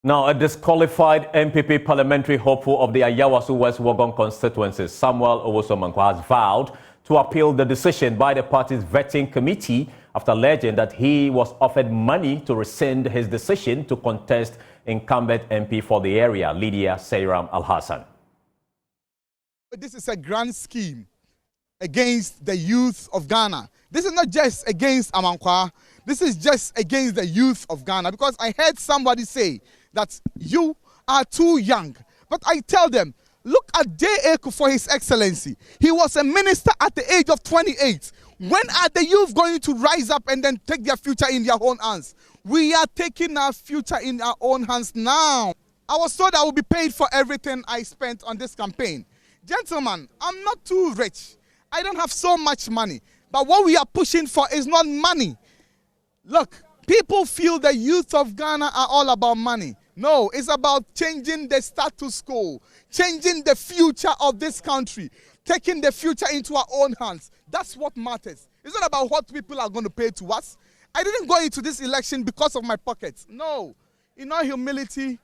Now, a disqualified MPP parliamentary hopeful of the Ayawasu West Wuogon constituency, Samuel Owosomankwa, has vowed to appeal the decision by the party's vetting committee after alleging that he was offered money to rescind his decision to contest incumbent MP for the area, Lydia Seyram Al-Hassan. This is a grand scheme against the youth of Ghana. This is not just against Amankwa. This is just against the youth of Ghana, because I heard somebody say that you are too young. But I tell them, look at J.A. for His Excellency. He was a minister at the age of 28. When are the youth going to rise up and then take their future in their own hands? We are taking our future in our own hands now. I was told I will be paid for everything I spent on this campaign. Gentlemen, I'm not too rich. I don't have so much money. But what we are pushing for is not money. Look, people feel the youth of Ghana are all about money. No, it's about changing the status quo, changing the future of this country, taking the future into our own hands. That's what matters. It's not about what people are going to pay to us. I didn't go into this election because of my pockets. No, in all humility,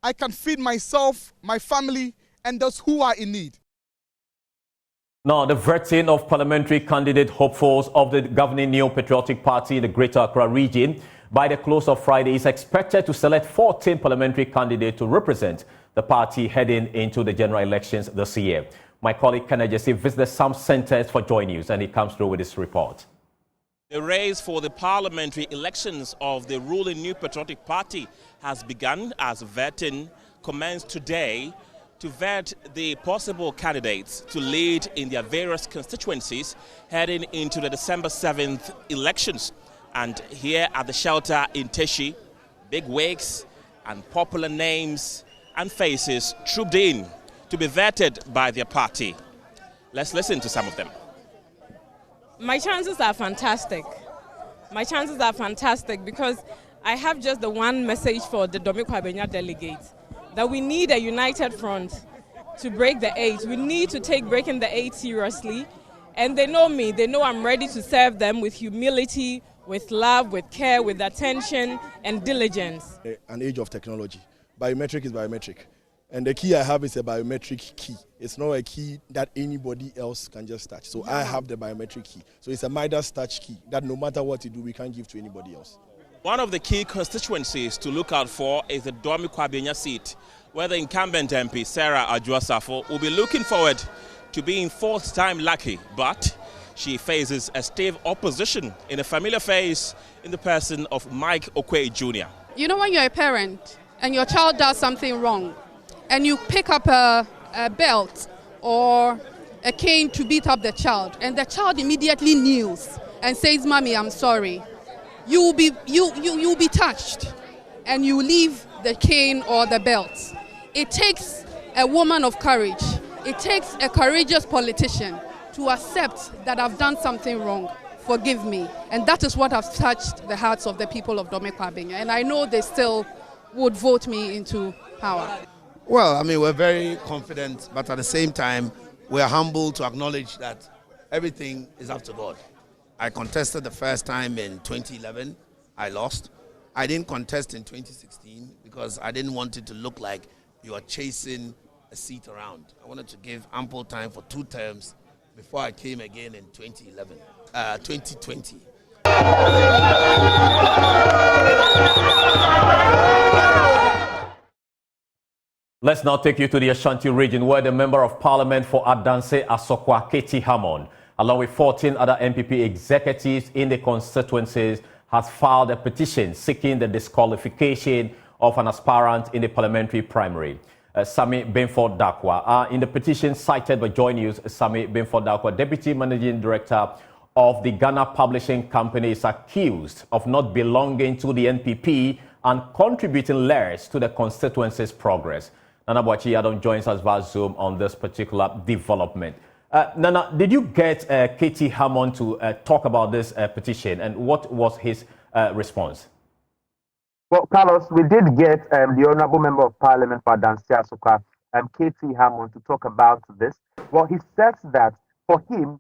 I can feed myself, my family, and those who are in need. Now, the vetting of parliamentary candidate hopefuls of the governing New Patriotic Party in the Greater Accra region by the close of Friday is expected to select 14 parliamentary candidates to represent the party heading into the general elections this year. My colleague Ken Ajesi visited some centers for JoyNews, and he comes through with this report. The race for the parliamentary elections of the ruling New Patriotic Party has begun as vetting commenced today to vet the possible candidates to lead in their various constituencies heading into the December 7th elections. And here at the shelter in Teshi, big wigs and popular names and faces trooped in to be vetted by their party. Let's listen to some of them. My chances are fantastic. My chances are fantastic because I have just the one message for the Domikwabenya delegates, that we need a united front to break the eight. We need to take breaking the eight seriously. And they know me. They know I'm ready to serve them with humility, with love, with care, with attention and diligence. An age of technology. Biometric is biometric. And the key I have is a biometric key. It's not a key that anybody else can just touch. So I have the biometric key. So it's a Midas touch key that no matter what you do, we can't give to anybody else. One of the key constituencies to look out for is the Domikwabenya seat, where the incumbent MP, Sarah Adjuasafo, will be looking forward to being fourth time lucky, but she faces a stiff opposition in a familiar face in the person of Mike Okwei Jr. You know, when you're a parent and your child does something wrong and you pick up a belt or a cane to beat up the child, and the child immediately kneels and says, "Mommy, I'm sorry," you will be touched and you leave the cane or the belt. It takes a woman of courage. It takes a courageous politician to accept that I've done something wrong. Forgive me. And that is what has touched the hearts of the people of Domikwabenya. And I know they still would vote me into power. Well, I mean, we're very confident, but at the same time, we're humble to acknowledge that everything is up to God. I contested the first time in 2011. I lost. I didn't contest in 2016 because I didn't want it to look like you are chasing a seat around. I wanted to give ample time for 2 terms before I came again in 2020. Let's now take you to the Ashanti region, where the Member of Parliament for Adanse Asokwa, Katie Hammond, along with 14 other MPP executives in the constituencies, has filed a petition seeking the disqualification of an aspirant in the parliamentary primary, Sami Benford Dakwa. In the petition cited by JoyNews, Sami Benford Dakwa, Deputy Managing Director of the Ghana Publishing Company, is accused of not belonging to the NPP and contributing less to the constituency's progress. Nana Boachi Adam joins us via Zoom on this particular development. Nana, did you get Katie Hammond to talk about this petition, and what was his response? Well, Carlos, we did get the Honorable Member of Parliament for Adanse Asokwa, Katie Hammond, to talk about this. Well, he says that for him,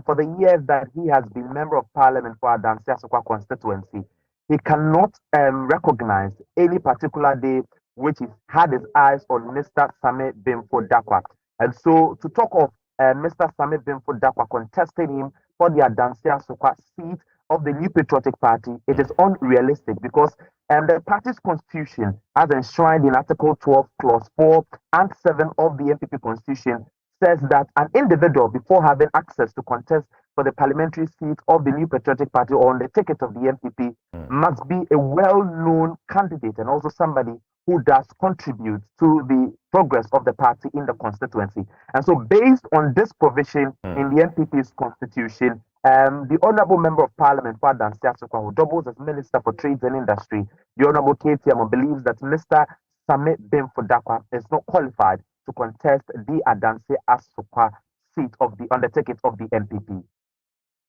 for the years that he has been Member of Parliament for Adanse Asokwa constituency, he cannot recognize any particular day which had his eyes on Mr. Same Bimfo Dakwa. And so, to talk of Mr. Same Bimfo Dakwa contesting him for the Adanse Asokwa seat of the New Patriotic Party, it is unrealistic because the party's constitution, as enshrined in Article 12, Clause 4 and 7 of the MPP Constitution, says that an individual, before having access to contest for the parliamentary seat of the New Patriotic Party or on the ticket of the MPP, must be a well-known candidate and also somebody who does contribute to the progress of the party in the constituency. And so based on this provision in the MPP's constitution, the Honourable Member of Parliament for Adanse Asokwa, who doubles as Minister for Trades and Industry, the Honourable Katie Hamon, believes that Mr. Same Bimfo Dakwa is not qualified to contest the Adanse Asokwa seat on the ticket of the MPP.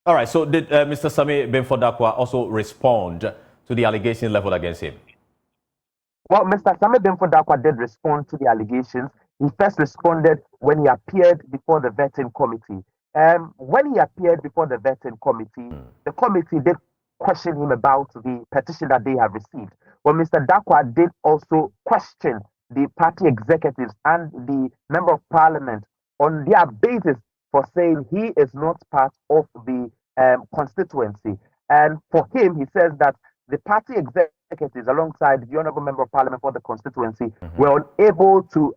All right, so did Mr. Same Bimfo Dakwa also respond to the allegations leveled against him? Well, Mr. Same Bimfo Dakwa did respond to the allegations. He first responded when he appeared before the vetting committee. When he appeared before the vetting committee, the committee did question him about the petition that they have received. Well, Mr. Dakwa did also question the party executives and the Member of Parliament on their basis for saying he is not part of the constituency. And for him, he says that the party executives, alongside the Honourable Member of Parliament for the constituency, were unable to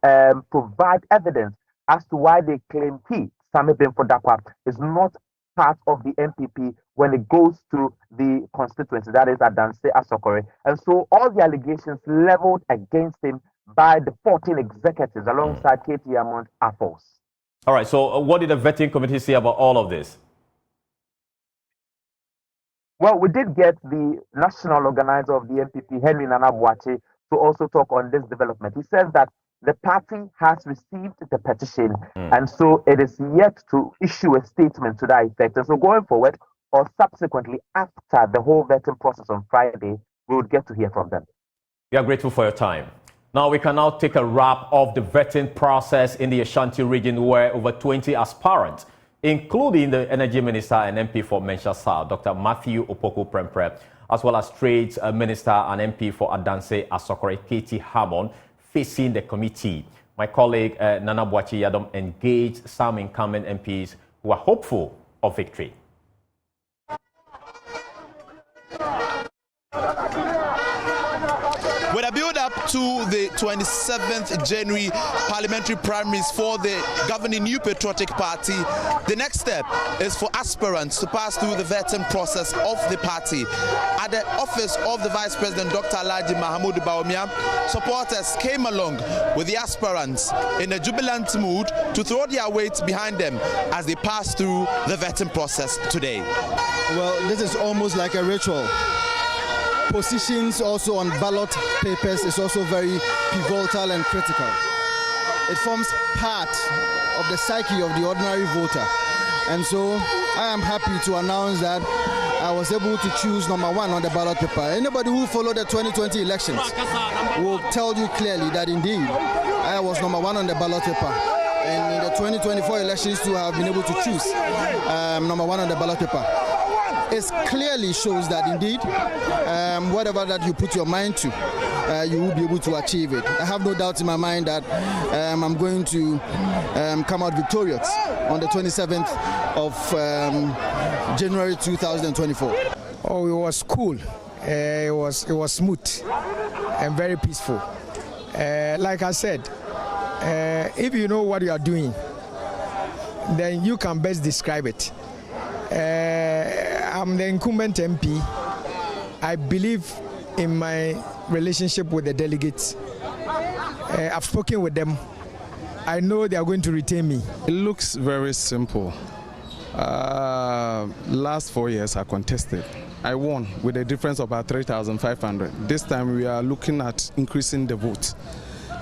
provide evidence as to why they claim he, Same Bimfo Dakwa, is not part of the MPP when it goes to the constituency, that is Adanse Asokwa. And so all the allegations leveled against him by the 14 executives alongside Katie Hamon are false. All right, so what did the vetting committee say about all of this? Well, we did get the national organizer of the MPP, Henry Nana Boakye, to also talk on this development. He says that the party has received the petition, and so it is yet to issue a statement to that effect. And so going forward, or subsequently after the whole vetting process on Friday, we would get to hear from them. We are grateful for your time. Now we can now take a wrap of the vetting process in the Ashanti region, where over 20 aspirants, including the Energy Minister and MP for Mensah South, Dr. Matthew Opoku Prempeh, as well as Trades Minister and MP for Adanse Asokwa, Katie Hamon, facing the committee. My colleague Nana Boakye Yadom engaged some incumbent MPs who are hopeful of victory. With a build-up to the 27th January parliamentary primaries for the governing New Patriotic Party, the next step is for aspirants to pass through the vetting process of the party. At the office of the Vice President, Dr. Alhaji Mahamudu Bawumia, supporters came along with the aspirants in a jubilant mood to throw their weight behind them as they pass through the vetting process today. Well, this is almost like a ritual. Positions also on ballot papers is also very pivotal and critical. It forms part of the psyche of the ordinary voter. And so I am happy to announce that I was able to choose number 1 on the ballot paper. Anybody who followed the 2020 elections will tell you clearly that indeed I was number 1 on the ballot paper. And in the 2024 elections too, I have been able to choose number 1 on the ballot paper. It clearly shows that indeed, whatever that you put your mind to, you will be able to achieve it. I have no doubt in my mind that I'm going to come out victorious on the 27th of January 2024. Oh, it was cool. It was smooth and very peaceful. Like I said, if you know what you are doing, then you can best describe it. I'm the incumbent MP. I believe in my relationship with the delegates. I've spoken with them. I know they are going to retain me. It looks very simple. Last 4 years I contested. I won with a difference of about 3,500. This time we are looking at increasing the vote.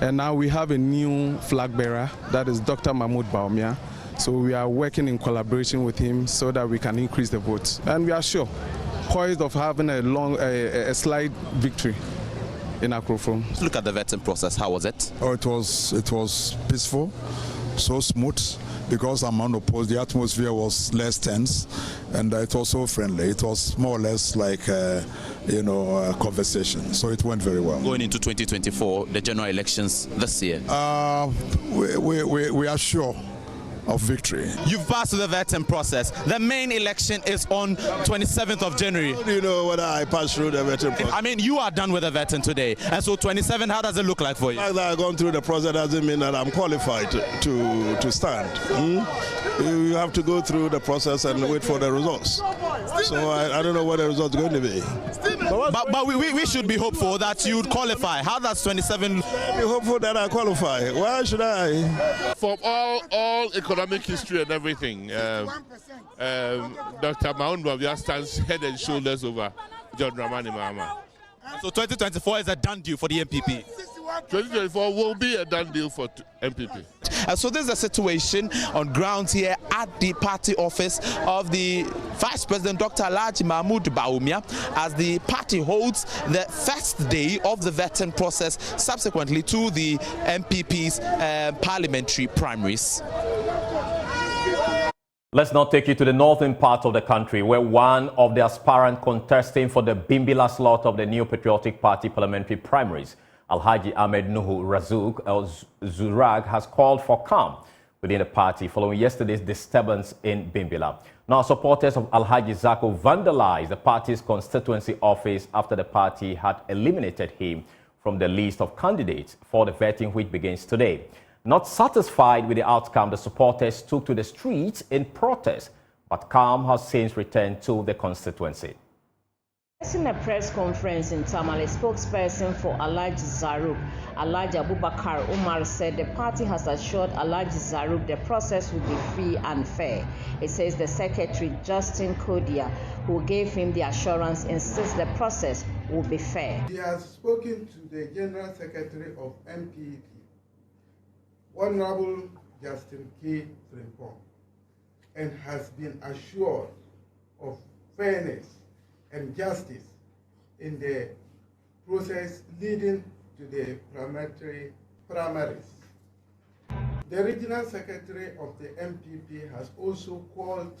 And now we have a new flag bearer, that is Dr. Mahmoud Bawumia. So we are working in collaboration with him so that we can increase the votes. And we are sure, poised of having a slight victory in Accra. Look at the vetting process. How was it? Oh, it was peaceful, so smooth. Because I'm unopposed, the atmosphere was less tense, and it was so friendly. It was more or less like conversation. So it went very well. Going into 2024, the general elections this year? We are sure of victory. You've passed through the vetting process. The main election is on 27th of January. How do you know whether I passed through the vetting process? I mean, you are done with the vetting today. And so 27, how does it look like for you? The fact that I've gone through the process doesn't mean that I'm qualified to stand. You have to go through the process and wait for the results. So I don't know what the results are going to be. But we should be hopeful that you'd qualify. How does 27... Be hopeful that I qualify. Why should I? From all economic history and everything, Dr. Mahama stands head and shoulders over John Dramani Mahama. So 2024 is a done deal for the MPP? 2024 will be a done deal for MPP. So this is a situation on ground here at the party office of the Vice President Dr. Alhaji Mahmoud Bawumia as the party holds the first day of the vetting process subsequently to the MPP's parliamentary primaries. Let's now take you to the northern part of the country, where one of the aspirants contesting for the Bimbilla slot of the New Patriotic Party parliamentary primaries, Alhaji Ahmed Nuhu Razuk El Zurag, has called for calm within the party following yesterday's disturbance in Bimbilla. Now, supporters of Alhaji Zako vandalized the party's constituency office after the party had eliminated him from the list of candidates for the vetting, which begins today. Not satisfied with the outcome, the supporters took to the streets in protest, but calm has since returned to the constituency. In a press conference in Tamale, spokesperson for Alhaji Zaruk, Alhaji Abubakar Umar, said the party has assured Alhaji Zaruk the process will be free and fair. It says the secretary, Justin Kodia, who gave him the assurance, insists the process will be fair. He has spoken to the General Secretary of MPP, Honorable Justin K. Frimpong, and has been assured of fairness and justice in the process leading to the primaries. The Regional Secretary of the MPP has also called,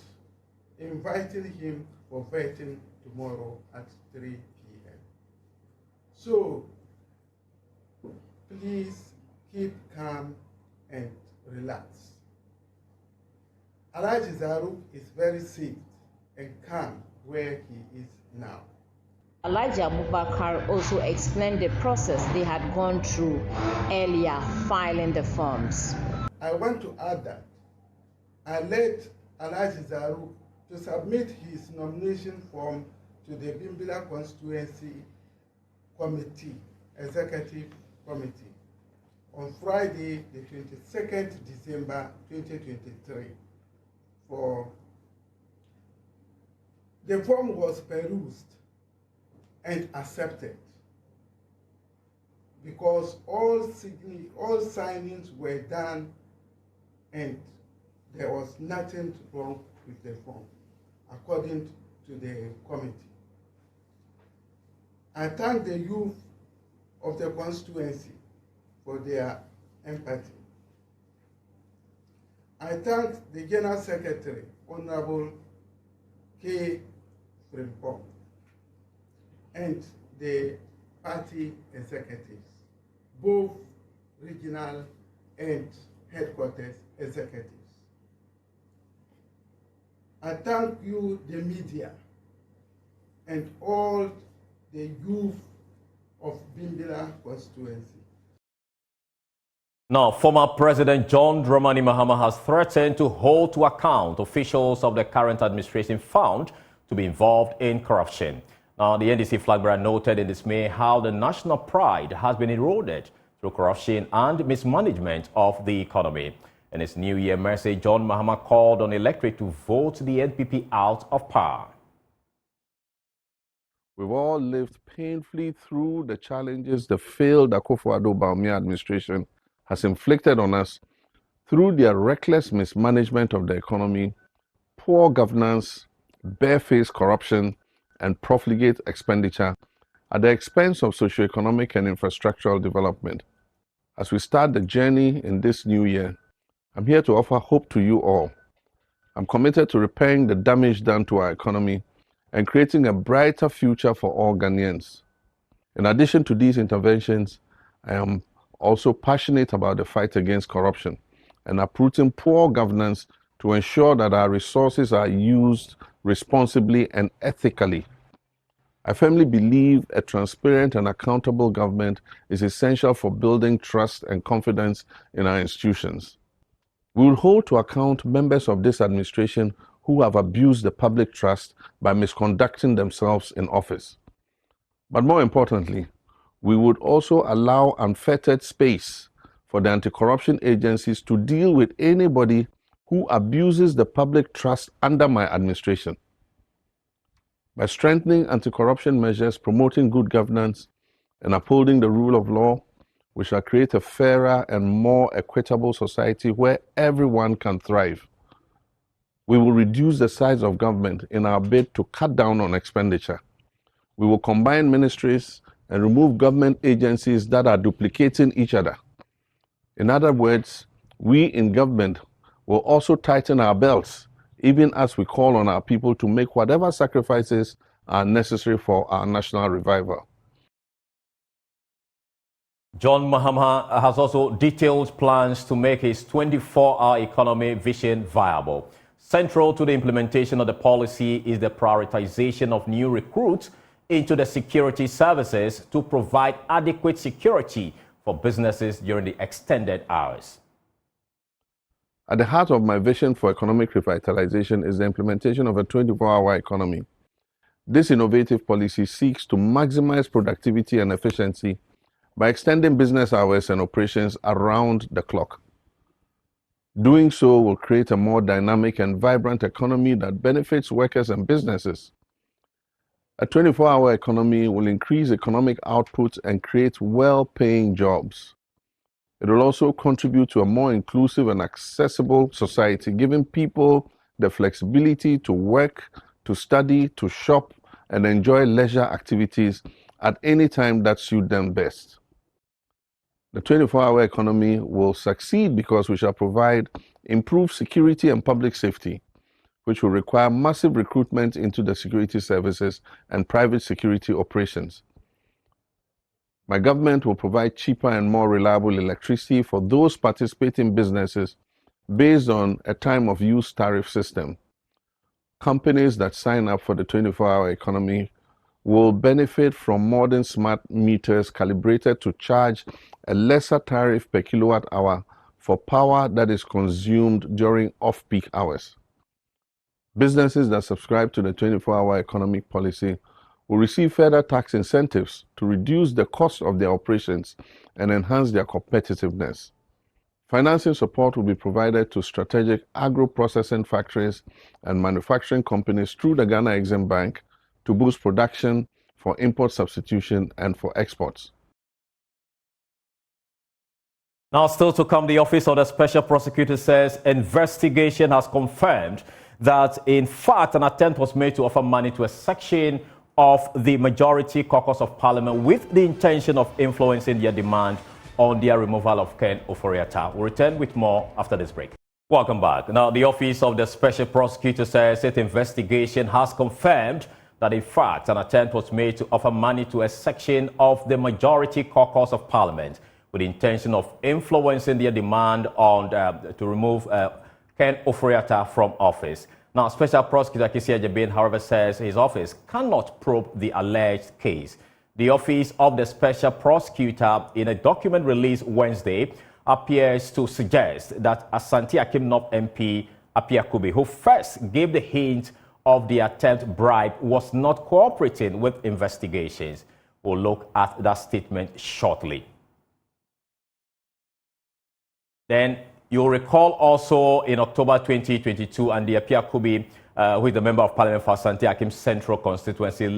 inviting him for vetting tomorrow at 3 p.m. So, please keep calm and relax. Alhaji Zaruk is very safe and calm where he is now. Alhaji Abubakar also explained the process they had gone through earlier, filing the forms. I want to add that I led Alhaji Zaruk to submit his nomination form to the Bimbilla Constituency Committee, Executive Committee, on Friday, the 22nd December 2023. The form was perused and accepted because all signings were done and there was nothing wrong with the form, according to the committee. I thank the youth of the constituency for their empathy. I thank the General Secretary, Honorable K. Frimpong, and the party executives, both regional and headquarters executives. I thank you, the media, and all the youth of Bimbilla constituency. Now, former President John Dramani Mahama has threatened to hold to account officials of the current administration found to be involved in corruption. Now, the NDC flag bearer noted in dismay how the national pride has been eroded through corruption and mismanagement of the economy. In his New Year message, John Mahama called on the electorate to vote the NPP out of power. We've all lived painfully through the challenges the failed Akufo-Addo Bawumia administration has inflicted on us through their reckless mismanagement of the economy, poor governance, barefaced corruption, and profligate expenditure at the expense of socioeconomic and infrastructural development. As we start the journey in this new year, I'm here to offer hope to you all. I'm committed to repairing the damage done to our economy and creating a brighter future for all Ghanaians. In addition to these interventions, I am also passionate about the fight against corruption and uprooting poor governance to ensure that our resources are used responsibly and ethically. I firmly believe a transparent and accountable government is essential for building trust and confidence in our institutions. We will hold to account members of this administration who have abused the public trust by misconducting themselves in office. But more importantly, we would also allow unfettered space for the anti-corruption agencies to deal with anybody who abuses the public trust under my administration. By strengthening anti-corruption measures, promoting good governance, and upholding the rule of law, we shall create a fairer and more equitable society where everyone can thrive. We will reduce the size of government in our bid to cut down on expenditure. We will combine ministries and remove government agencies that are duplicating each other. In other words, we in government will also tighten our belts, even as we call on our people to make whatever sacrifices are necessary for our national revival. John Mahama has also detailed plans to make his 24-hour economy vision viable. Central to the implementation of the policy is the prioritization of new recruits into the security services to provide adequate security for businesses during the extended hours. At the heart of my vision for economic revitalization is the implementation of a 24-hour economy. This innovative policy seeks to maximize productivity and efficiency by extending business hours and operations around the clock. Doing so will create a more dynamic and vibrant economy that benefits workers and businesses. A 24-hour economy will increase economic output and create well-paying jobs. It will also contribute to a more inclusive and accessible society, giving people the flexibility to work, to study, to shop, and enjoy leisure activities at any time that suits them best. The 24-hour economy will succeed because we shall provide improved security and public safety, which will require massive recruitment into the security services and private security operations. My government will provide cheaper and more reliable electricity for those participating businesses based on a time of use tariff system. Companies that sign up for the 24-hour economy will benefit from modern smart meters calibrated to charge a lesser tariff per kilowatt hour for power that is consumed during off-peak hours. Businesses that subscribe to the 24-hour economic policy will receive further tax incentives to reduce the cost of their operations and enhance their competitiveness. Financing support will be provided to strategic agro-processing factories and manufacturing companies through the Ghana Exim Bank to boost production, for import substitution, and for exports. Now, still to come, the Office of the Special Prosecutor says investigation has confirmed that, in fact, an attempt was made to offer money to a section of the majority caucus of Parliament with the intention of influencing their demand on their removal of Ken Ofori-Atta. We'll return with more after this break. Welcome back. Now, the Office of the Special Prosecutor says its investigation has confirmed that, in fact, an attempt was made to offer money to a section of the majority caucus of Parliament with the intention of influencing their demand on to remove Ken Ofori-Atta from office. Now, Special Prosecutor Kisia Jabin, however, says his office cannot probe the alleged case. The Office of the Special Prosecutor, in a document released Wednesday, appears to suggest that Ashanti North MP Apia Kubi, who first gave the hint of the attempt bribe, was not cooperating with investigations. We'll look at that statement shortly. Then you'll recall also in October 2022, and the Apia Kubi, who is the member of Parliament for Asante Akim Central Constituency,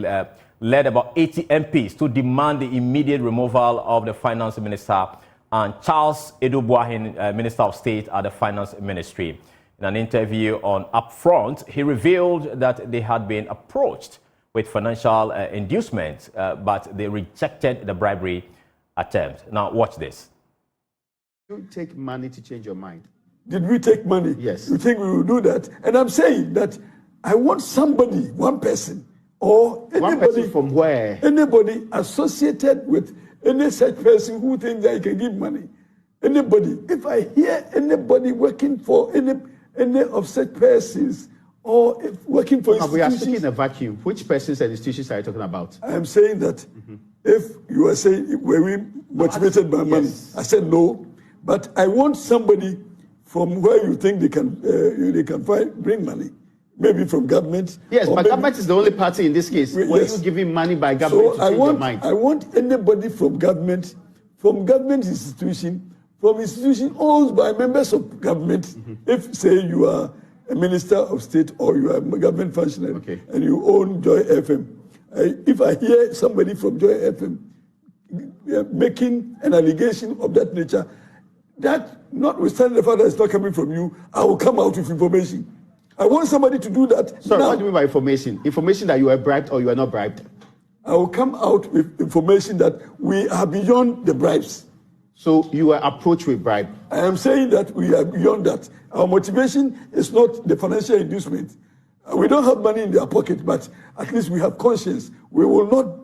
led about 80 MPs to demand the immediate removal of the Finance Minister and Charles Edu-Buahin, Minister of State at the Finance Ministry. In an interview on Upfront, he revealed that they had been approached with financial inducement, but they rejected the bribery attempt. Now, watch this. You take money to change your mind. Did we take money? Yes. You think we will do that? And I'm saying that I want somebody, one person, or anybody from where? Anybody associated with any such person who thinks that he can give money. Anybody. If I hear anybody working for any of such persons or if working for institutions. We are speaking in a vacuum. Which persons and institutions are you talking about? I am saying that if you are saying, were we motivated by money? I said no. But I want somebody from where you think they can bring money. Maybe from government. Yes, but government is the only party in this case. Were you giving money by government to change your mind? I want anybody from government institution, from institution owned by members of government. If, say, you are a minister of state or you are a government functionary and you own Joy FM, if I hear somebody from Joy FM making an allegation of that nature, that notwithstanding the fact that it's not coming from you, I will come out with information. I want somebody to do that. Sorry, what do you mean by information? Information that you were bribed or you are not bribed? I will come out with information that we are beyond the bribes. So you were approached with bribe? I am saying that we are beyond that. Our motivation is not the financial inducement. We don't have money in their pocket, but at least we have conscience. We will not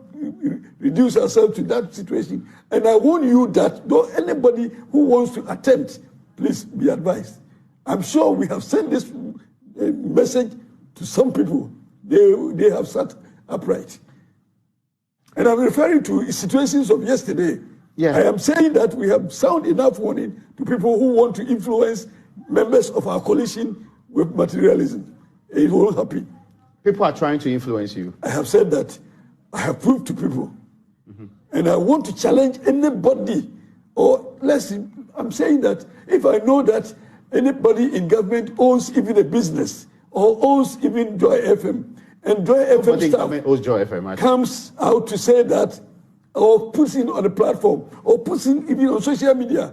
reduce ourselves to that situation. And I warn you that though anybody who wants to attempt, please be advised. I'm sure we have sent this message to some people. They have sat upright. And I'm referring to situations of yesterday. I am saying that we have sound enough warning to people who want to influence members of our coalition with materialism. It won't happen. People are trying to influence you. I have said that. I have proved to people. And I want to challenge anybody. Or I'm saying that if I know that anybody in government owns even a business or owns even Joy FM, and Joy FM staff owns Joy FM, comes out to say that, or puts in on a platform, or puts in even on social media,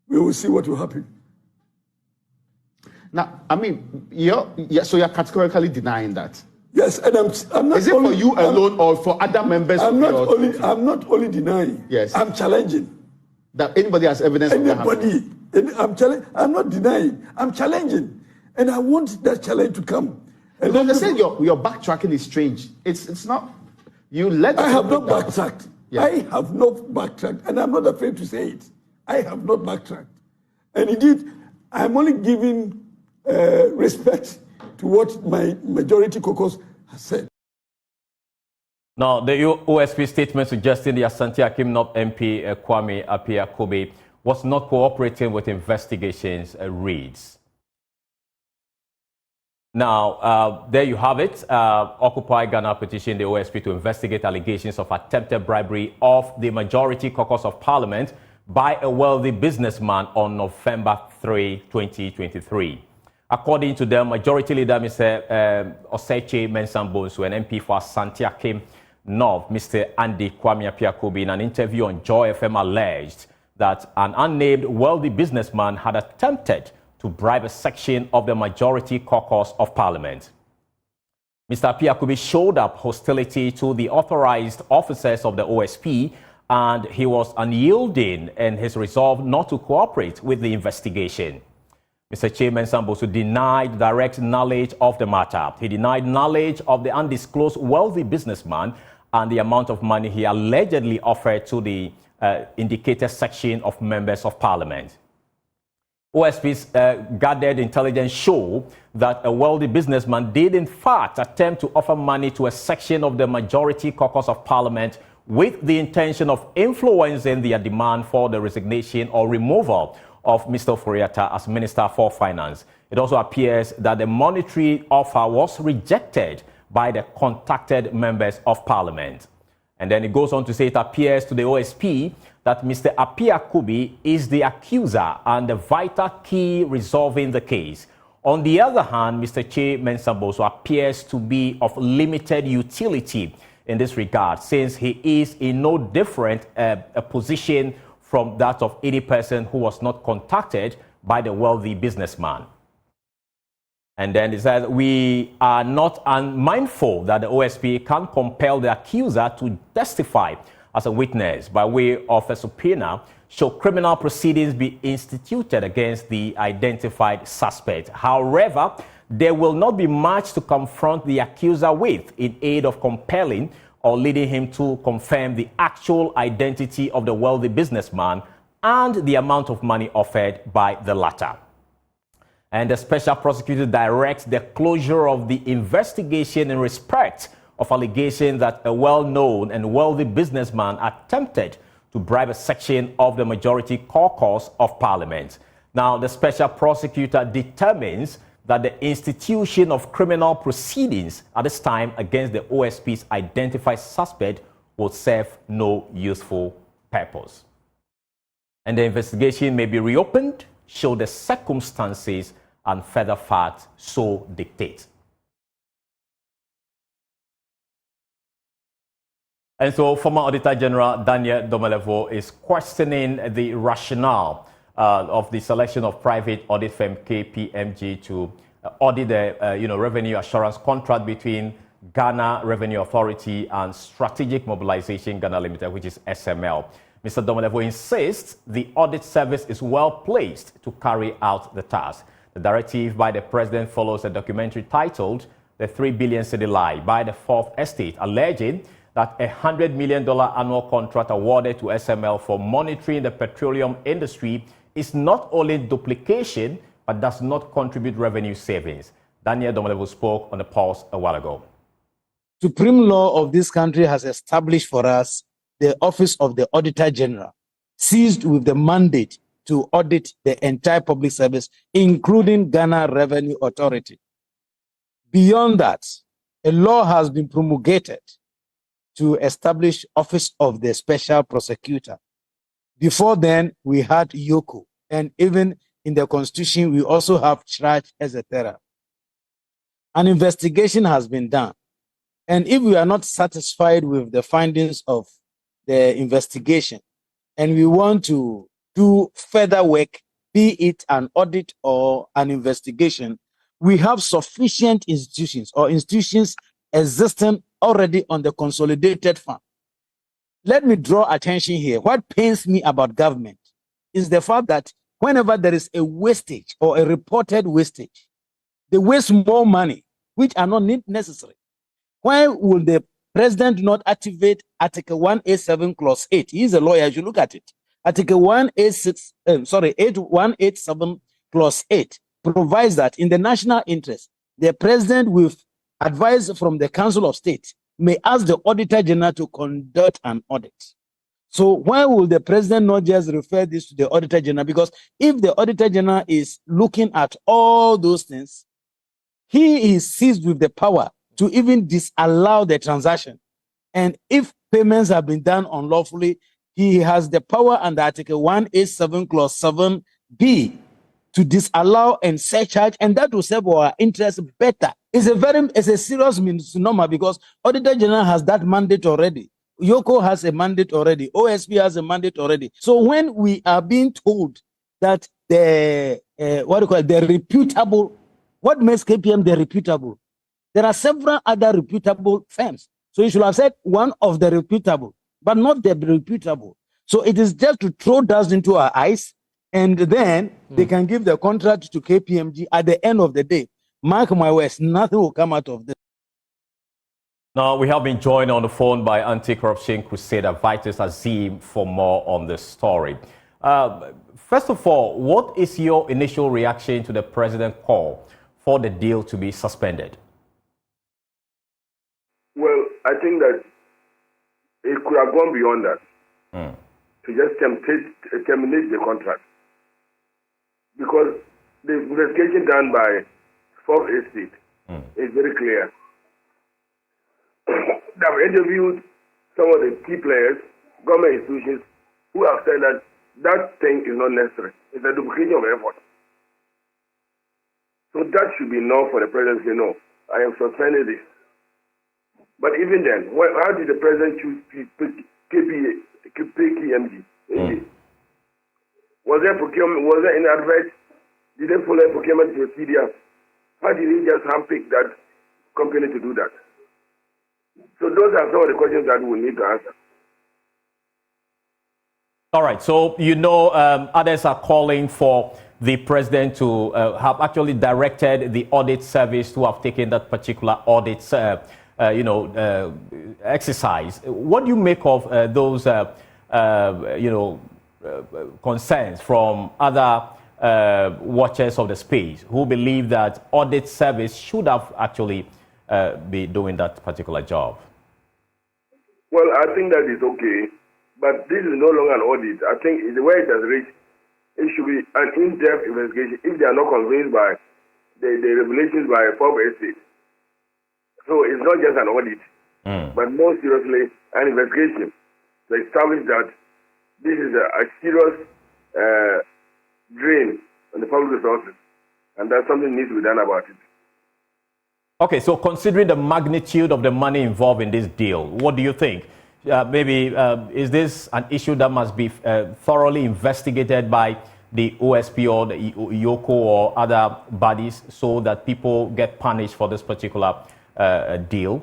we will see what will happen. Now, I mean, so you're categorically denying that? Yes, and I'm not. Is it for you alone or for other members? I'm not only denying. Yes, I'm challenging. That anybody has evidence. Anybody, I'm not denying. I'm challenging, and I want that challenge to come. And then they say your backtracking is strange. It's not. You let. I have not backtracked. Yeah. I have not backtracked, and I'm not afraid to say it. I have not backtracked, and indeed, I'm only giving respect to what my majority caucus has said. Now, the OSP statement suggesting the Ashanti North MP Kwame Appiah-Kubi was not cooperating with investigations reads. Now, there you have it. Occupy Ghana petitioned the OSP to investigate allegations of attempted bribery of the majority caucus of parliament by a wealthy businessman on November 3, 2023. According to them, Majority Leader Mr. Oseche Mensah-Bonsu, an MP for Ashanti North, Mr. Andy Kwame Appiah-Kubi, in an interview on Joy FM, alleged that an unnamed wealthy businessman had attempted to bribe a section of the majority caucus of parliament. Mr. Appiah-Kubi showed up hostility to the authorized officers of the OSP, and he was unyielding in his resolve not to cooperate with the investigation. Mr. Mensah-Bonsu denied direct knowledge of the matter. He denied knowledge of the undisclosed wealthy businessman and the amount of money he allegedly offered to the indicated section of members of parliament. OSP's gathered intelligence show that a wealthy businessman did in fact attempt to offer money to a section of the majority caucus of parliament with the intention of influencing their demand for the resignation or removal of Mr. Ofori-Atta as Minister for Finance. It also appears that the monetary offer was rejected by the contacted members of parliament. And then it goes on to say it appears to the OSP that Mr. Appiah-Kubi is the accuser and the vital key resolving the case. On the other hand, Mr. Mensah-Bonsu appears to be of limited utility in this regard, since he is in no different a position from that of any person who was not contacted by the wealthy businessman. And then it says, we are not unmindful that the OSP can compel the accuser to testify as a witness by way of a subpoena should criminal proceedings be instituted against the identified suspect. However, there will not be much to confront the accuser with in aid of compelling or leading him to confirm the actual identity of the wealthy businessman and the amount of money offered by the latter. And the special prosecutor directs the closure of the investigation in respect of allegations that a well-known and wealthy businessman attempted to bribe a section of the majority caucus of Parliament. Now, the special prosecutor determines that the institution of criminal proceedings at this time against the OSP's identified suspect will serve no useful purpose. And the investigation may be reopened should the circumstances and further facts so dictate. And so former Auditor General Daniel Domelevo is questioning the rationale of the selection of private audit firm KPMG to audit the revenue assurance contract between Ghana Revenue Authority and Strategic Mobilization Ghana Limited, which is SML. Mr. Domelevo insists the audit service is well placed to carry out the task. The directive by the president follows a documentary titled The 3 Billion Cedi Lie by the Fourth Estate, alleging that a $100 million annual contract awarded to SML for monitoring the petroleum industry is not only duplication, but does not contribute revenue savings. Daniel Domelevo spoke on the Pulse a while ago. Supreme law of this country has established for us the Office of the Auditor General, seized with the mandate to audit the entire public service, including Ghana Revenue Authority. Beyond that, a law has been promulgated to establish Office of the Special Prosecutor. Before then, we had Yoko, and even in the Constitution, we also have charge, etc. An investigation has been done. And if we are not satisfied with the findings of the investigation, and we want to do further work, be it an audit or an investigation, we have sufficient institutions or institutions existing already on the consolidated fund. Let me draw attention here. What pains me about government is the fact that whenever there is a wastage or a reported wastage, they waste more money, which are not necessary. Why will the president not activate Article 187 Clause 8? He is a lawyer, you look at it. Article 8187 Clause 8 provides that in the national interest, the president with advice from the Council of State may ask the Auditor General to conduct an audit. So why will the president not just refer this to the Auditor General? Because if the Auditor General is looking at all those things, he is seized with the power to even disallow the transaction. And if payments have been done unlawfully, he has the power under Article 187 Clause 7B to disallow and surcharge, and that will serve our interests better. It's a serious misnomer because Auditor General has that mandate already. Yoko has a mandate already. OSP has a mandate already. So when we are being told that the reputable, what makes KPM the reputable? There are several other reputable firms. So you should have said one of the reputable, but not the reputable. So it is just to throw dust into our eyes, and then they can give the contract to KPMG at the end of the day. Mark my words, nothing will come out of this. Now, we have been joined on the phone by anti-corruption crusader Vitus Azim for more on this story. First of all, what is your initial reaction to the president's call for the deal to be suspended? Well, I think that it could have gone beyond that to just terminate the contract. Because the investigation done by Fourth Estate is very clear. They have interviewed some of the key players, government institutions, who have said that that thing is not necessary. It's a duplication of effort. So that should be enough for the president to say, no, I am suspending this. But even then, how did the president choose KPMG? Was there procurement? Was there any advice? Did they follow procurement procedures? How did he just handpick that company to do that? So those are some of the questions that we need to answer. All right. So, others are calling for the president to have actually directed the audit service to have taken that particular audit, exercise. What do you make of those, concerns from other watchers of the space who believe that audit service should have actually be doing that particular job? Well, I think that is okay, but this is no longer an audit. I think the way it has reached, it should be an in-depth investigation if they are not convinced by the revelations by Bob Estate. So it's not just an audit, but more seriously, an investigation to establish that this is a serious drain on the public resources, and that something needs to be done about it. Okay, so considering the magnitude of the money involved in this deal, what do you think? Is this an issue that must be thoroughly investigated by the OSP or the IOCO or other bodies so that people get punished for this particular deal?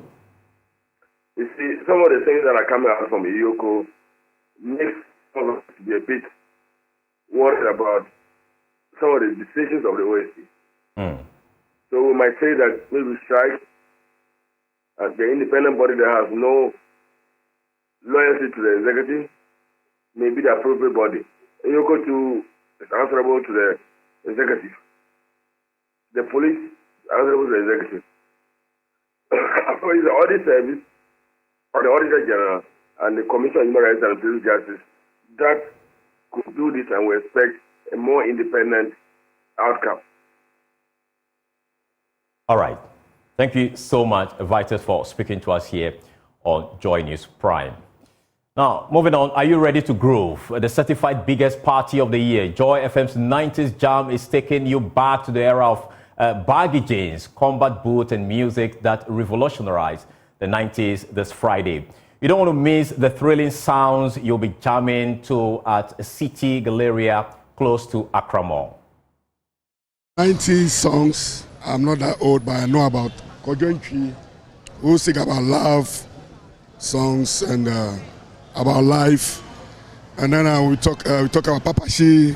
You see, some of the things that are coming out from IOCO makes us to be a bit worried about some of the decisions of the OSP. So we might say that maybe strike as the independent body that has no loyalty to the executive may be the appropriate body. IOCO too is answerable to the executive. The police is answerable to the executive. So it's the audit service or the Auditor General and the Commission on Human Rights and Civil Justice that could do this, and we expect a more independent outcome. All right. Thank you so much, Vitus, for speaking to us here on Joy News Prime. Now, moving on, are you ready to groove? The certified biggest party of the year, Joy FM's 90s Jam, is taking you back to the era of baggy jeans, combat boots, and music that revolutionized the 90s this Friday. You don't want to miss the thrilling sounds you'll be jamming to at City Galleria close to Accra Mall. 90s songs. I'm not that old, but I know about Kojontri, who sing about love songs and about life. And then we talk about Papashi.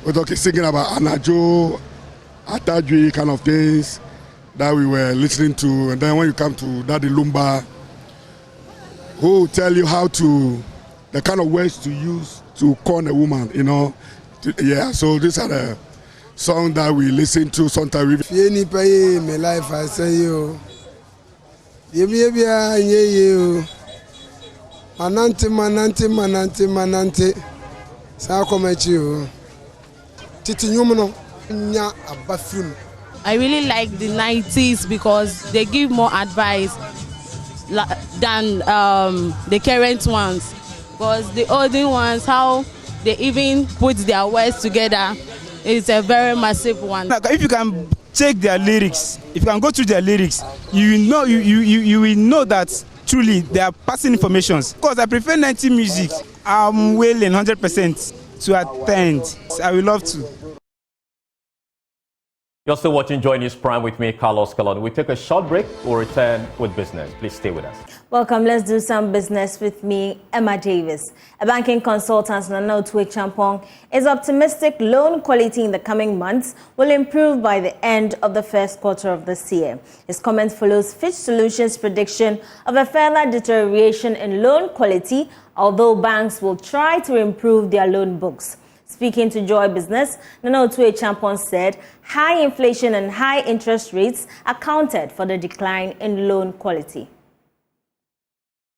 We're singing about Anajo, Atadri kind of things that we were listening to. And then when you come to Daddy Lumba, who will tell you the kind of words to use to con a woman, So these are the song that we listen to sometimes. Fieni paye me life I say you. Yebia you. Manante. Sa come you. Titi nyumuno nya abafun. I really like the 90s because they give more advice than the current ones. Because the older ones, how they even put their words together, is a very massive one. If you can check their lyrics, if you can go through their lyrics, you will know that truly they are passing information. Because I prefer 90 music. I'm willing 100% to attend. I would love to. You're still watching Joy News Prime with me, Carlos Calon. We take a short break. We'll return with business. Please stay with us. Welcome. Let's do some business with me, Emma Davis. A banking consultant, Nana Otue Champong, is optimistic loan quality in the coming months will improve by the end of the first quarter of this year. His comment follows Fitch Solutions' prediction of a further deterioration in loan quality, although banks will try to improve their loan books. Speaking to Joy Business, Nana Otue Champong said high inflation and high interest rates accounted for the decline in loan quality.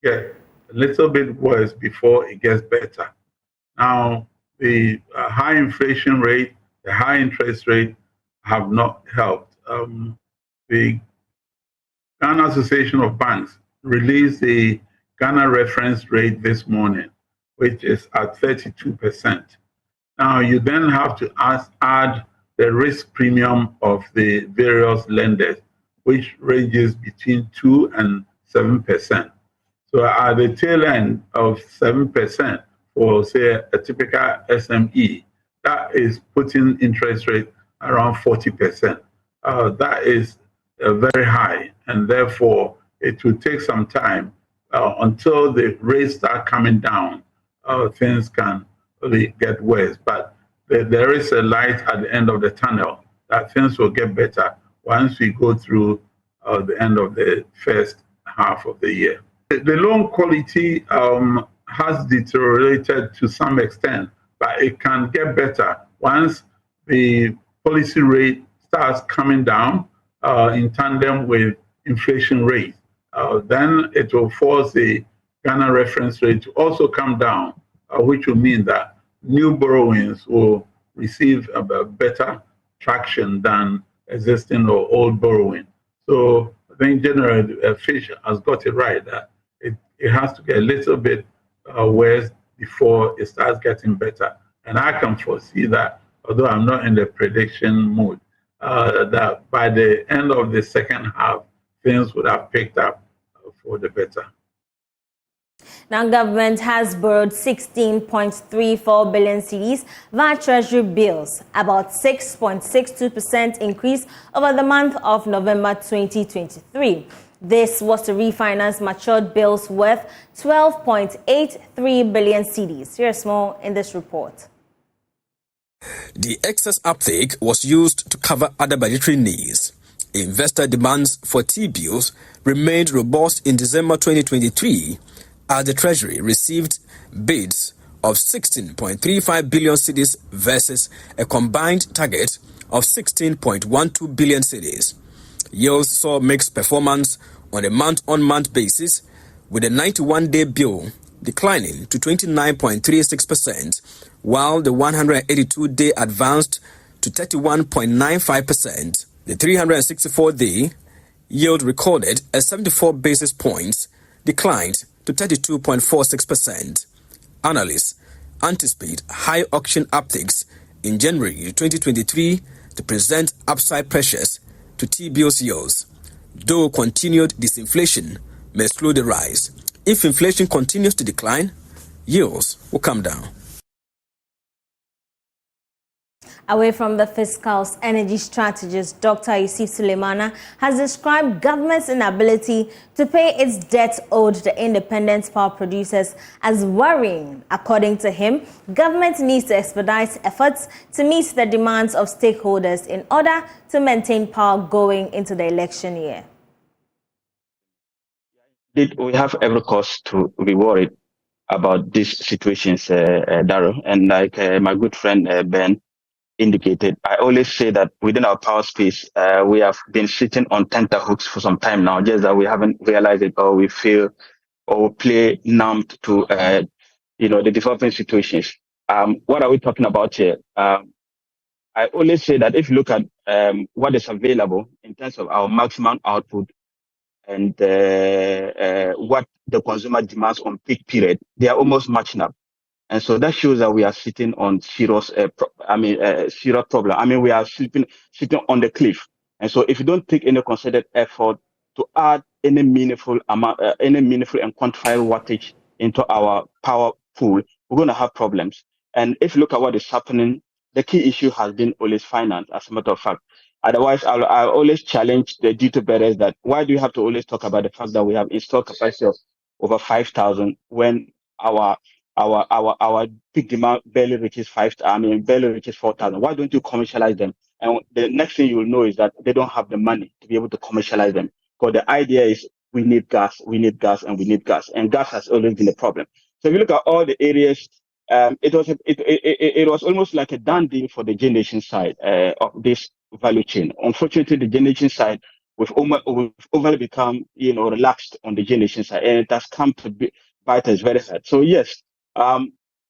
Get a little bit worse before it gets better. Now, the high inflation rate, the high interest rate have not helped. The Ghana Association of Banks released the Ghana reference rate this morning, which is at 32%. Now, you then have to add the risk premium of the various lenders, which ranges between 2 and 7%. So at the tail end of 7% for, say, a typical SME, that is putting interest rate around 40%. That is very high, and therefore it will take some time until the rates start coming down. Things can really get worse. But there is a light at the end of the tunnel, that things will get better once we go through the end of the first half of the year. The loan quality has deteriorated to some extent, but it can get better once the policy rate starts coming down in tandem with inflation rate. Then it will force the Ghana reference rate to also come down, which will mean that new borrowings will receive a better traction than existing or old borrowing. So I think General Fish has got it right that it has to get a little bit worse before it starts getting better. And I can foresee that, although I'm not in the prediction mood, that by the end of the second half, things would have picked up for the better. Now, government has borrowed 16.34 billion cedis via Treasury bills, about 6.62% increase over the month of November 2023. This was to refinance matured bills worth 12.83 billion cedis. Here's more in this report. The excess uptake was used to cover other budgetary needs. Investor demands for T-bills remained robust in December 2023 as the Treasury received bids of 16.35 billion cedis versus a combined target of 16.12 billion cedis. Yields saw mixed performance on a month-on-month basis, with a 91-day bill declining to 29.36%, while the 182-day advanced to 31.95%. The 364-day yield recorded a 74 basis points declined to 32.46%. Analysts anticipate high auction upticks in January 2023 to present upside pressures to T-bills yields, though continued disinflation may slow the rise. If inflation continues to decline, yields will come down. Away from the fiscals, energy strategist Dr. Yusuf Suleimana has described government's inability to pay its debt owed the independent power producers as worrying. According to him, government needs to expedite efforts to meet the demands of stakeholders in order to maintain power going into the election year. We have every cause to be worried about these situations, Darryl. And like my good friend Ben indicated, I always say that within our power space, we have been sitting on tenterhooks for some time now, just that we haven't realized it, or we feel or play numb to, the developing situations. What are we talking about here? I always say that if you look at what is available in terms of our maximum output and what the consumer demands on peak period, they are almost matching up. And so that shows that we are sitting on serious problem. I mean, we are sitting on the cliff. And so if you don't take any concerted effort to add any meaningful amount, any meaningful and quantifiable wattage into our power pool, we're going to have problems. And if you look at what is happening, the key issue has been always finance, as a matter of fact. Otherwise, I'll always challenge the duty bearers that why do you have to always talk about the fact that we have installed capacity of over 5,000 when our peak demand barely reaches 4,000. Why don't you commercialize them? And the next thing you will know is that they don't have the money to be able to commercialize them. Because the idea is we need gas, and we need gas. And gas has always been a problem. So if you look at all the areas, it was almost like a done deal for the generation side of this value chain. Unfortunately, the generation side, we've overly become, relaxed on the generation side, and it has come to bite us very hard. So yes,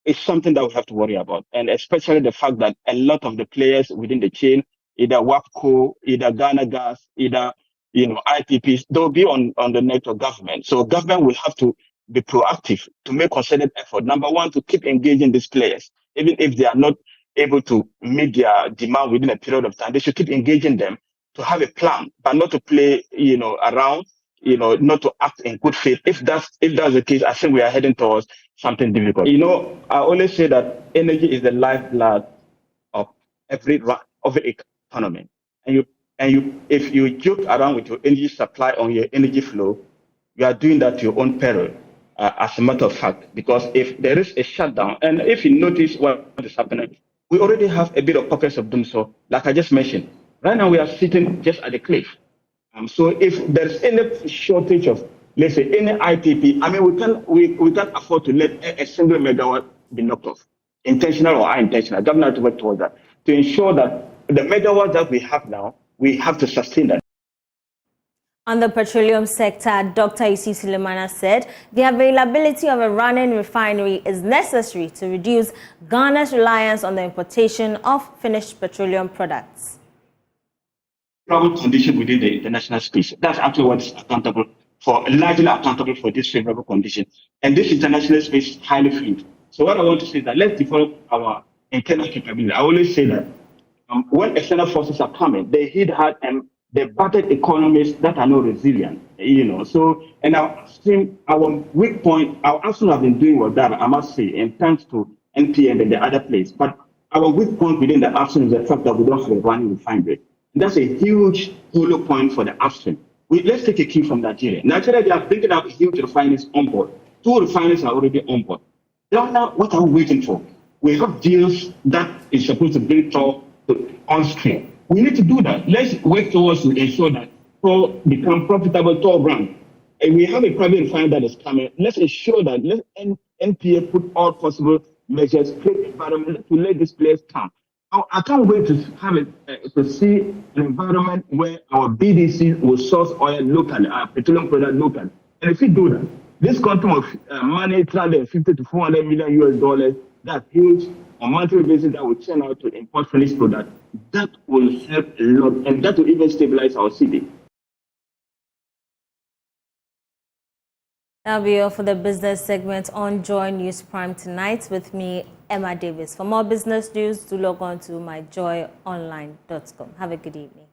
it's something that we have to worry about, and especially the fact that a lot of the players within the chain, either WAPCO, either Ghana Gas, either IPPs, they'll be on the neck of government. So government will have to be proactive to make concerted effort. Number one, to keep engaging these players, even if they are not able to meet their demand within a period of time. They should keep engaging them to have a plan, but not to play around. Not to act in good faith. If that's the case, I think we are heading towards something difficult. I always say that energy is the lifeblood of every economy. And if you joke around with your energy supply on your energy flow, you are doing that to your own peril, as a matter of fact. Because if there is a shutdown, and if you notice what is happening, we already have a bit of pockets of doom. So, like I just mentioned, right now we are sitting just at the cliff. So if there's any shortage of, let's say, any IPP, I mean, we can't afford to let a single megawatt be knocked off, intentional or unintentional. Government have to work towards that to ensure that the megawatts that we have now, we have to sustain that. On the petroleum sector, Dr. Isi Sulemana said the availability of a running refinery is necessary to reduce Ghana's reliance on the importation of finished petroleum products. Favorable condition within the international space. That's actually what is accountable for, largely accountable for this favorable condition. And this international space is highly fluid. So what I want to say is that let's develop our internal capability. I always say that when external forces are coming, they hit hard and they battered economies that are not resilient. So, and our weak point, our upstream have been doing well that, I must say, and thanks to NP and the other place. But our weak point within the upstream is the fact that we don't have a running refinery. That's a huge hollow point for the upstream. Let's take a cue from Nigeria. Nigeria, they are bringing out huge refineries on board. 2 refineries are already on board. Now, what are we waiting for? We have deals that is supposed to bring Tor on stream. We need to do that. Let's work towards to ensure that Tor become profitable Tor brand. And we have a private refinery that is coming. Let's ensure that NPA put all possible measures, create environment to let this place come. I can't wait to have to see an environment where our BDC will source oil locally, our petroleum product locally. And if we do that, this quantum of money, $350 to $400 million US, that's huge on a monthly basis that will turn out to import finished product. That will help a lot, and that will even stabilize our city. That'll be all for the business segment on JoyNews Prime tonight with me, Emma Davis. For more business news, do log on to myjoyonline.com. Have a good evening.